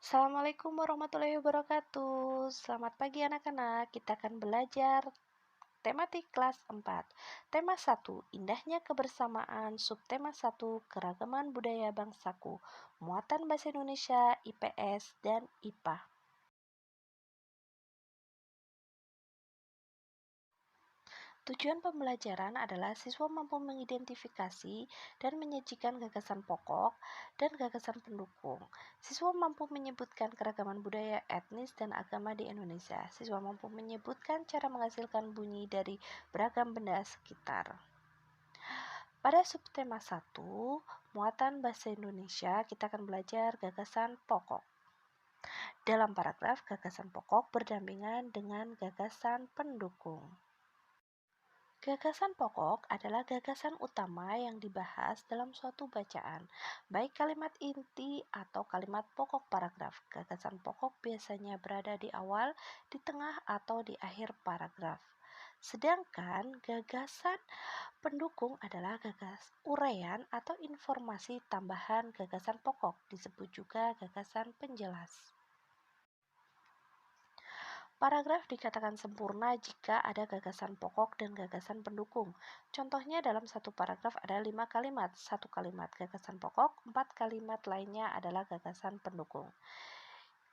Assalamualaikum warahmatullahi wabarakatuh. Selamat pagi anak-anak. Kita akan belajar tematik kelas 4. Tema 1, indahnya kebersamaan. Subtema 1, keragaman budaya bangsaku. Muatan bahasa Indonesia, IPS, dan IPA. Tujuan pembelajaran adalah siswa mampu mengidentifikasi dan menyajikan gagasan pokok dan gagasan pendukung. Siswa mampu menyebutkan keragaman budaya, etnis, dan agama di Indonesia. Siswa mampu menyebutkan cara menghasilkan bunyi dari beragam benda sekitar. Pada subtema 1, muatan bahasa Indonesia, kita akan belajar gagasan pokok. Dalam paragraf, gagasan pokok berdampingan dengan gagasan pendukung. Gagasan pokok adalah gagasan utama yang dibahas dalam suatu bacaan, baik kalimat inti atau kalimat pokok paragraf. Gagasan pokok biasanya berada di awal, di tengah, atau di akhir paragraf. Sedangkan gagasan pendukung adalah uraian atau informasi tambahan gagasan pokok, disebut juga gagasan penjelas. Paragraf dikatakan sempurna jika ada gagasan pokok dan gagasan pendukung. Contohnya dalam satu paragraf ada 5 kalimat, satu kalimat gagasan pokok, 4 kalimat lainnya adalah gagasan pendukung.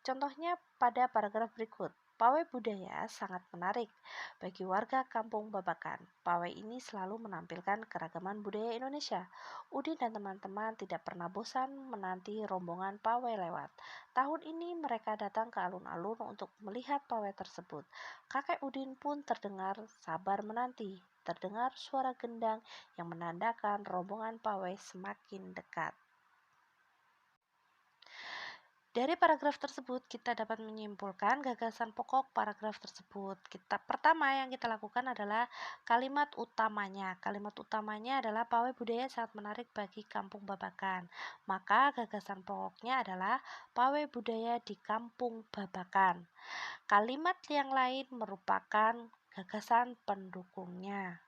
Contohnya pada paragraf berikut. Pawai budaya sangat menarik bagi warga kampung Babakan. Pawai ini selalu menampilkan keragaman budaya Indonesia. Udin dan teman-teman tidak pernah bosan menanti rombongan pawai lewat. Tahun ini mereka datang ke alun-alun untuk melihat pawai tersebut. Kakek Udin pun terdengar sabar menanti. Terdengar suara gendang yang menandakan rombongan pawai semakin dekat. Dari paragraf tersebut, kita dapat menyimpulkan gagasan pokok paragraf tersebut. Pertama yang kita lakukan adalah kalimat utamanya. Kalimat utamanya adalah pawai budaya sangat menarik bagi kampung Babakan. Maka gagasan pokoknya adalah pawai budaya di kampung Babakan. Kalimat yang lain merupakan gagasan pendukungnya.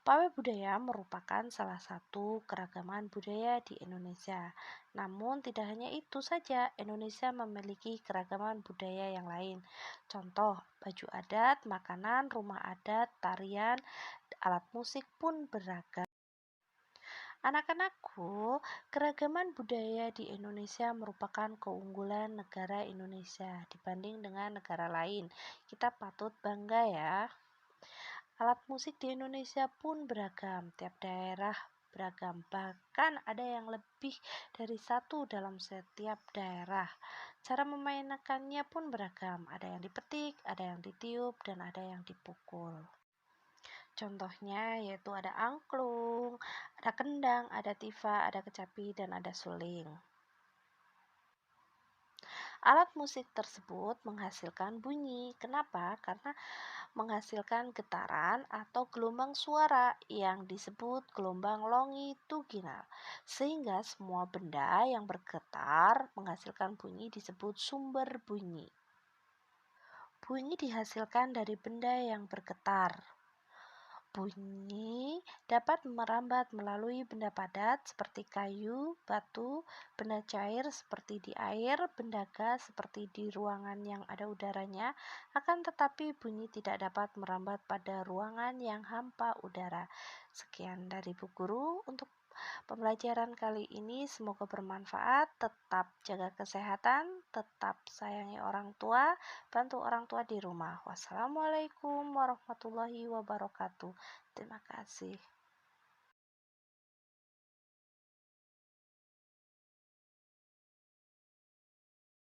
Pawai budaya merupakan salah satu keragaman budaya di Indonesia. Namun tidak hanya itu saja, Indonesia memiliki keragaman budaya yang lain. Contoh, baju adat, makanan, rumah adat, tarian, alat musik pun beragam. Anak-anakku, keragaman budaya di Indonesia merupakan keunggulan negara Indonesia dibanding dengan negara lain. Kita patut bangga ya. Alat musik di Indonesia pun beragam, tiap daerah beragam, bahkan ada yang lebih dari satu dalam setiap daerah. Cara memainkannya pun beragam, ada yang dipetik, ada yang ditiup, dan ada yang dipukul. Contohnya yaitu ada angklung, ada kendang, ada tifa, ada kecapi, dan ada suling. Alat musik tersebut menghasilkan bunyi. Kenapa? Karena menghasilkan getaran atau gelombang suara yang disebut gelombang longitudinal. Sehingga semua benda yang bergetar menghasilkan bunyi disebut sumber bunyi. Bunyi dihasilkan dari benda yang bergetar. Bunyi dapat merambat melalui benda padat seperti kayu, batu, benda cair seperti di air, benda gas seperti di ruangan yang ada udaranya, akan tetapi bunyi tidak dapat merambat pada ruangan yang hampa udara. Sekian dari Bu Guru untuk pembelajaran kali ini, semoga bermanfaat. Tetap jaga kesehatan, tetap sayangi orang tua, bantu orang tua di rumah. Wassalamualaikum warahmatullahi wabarakatuh. Terima kasih.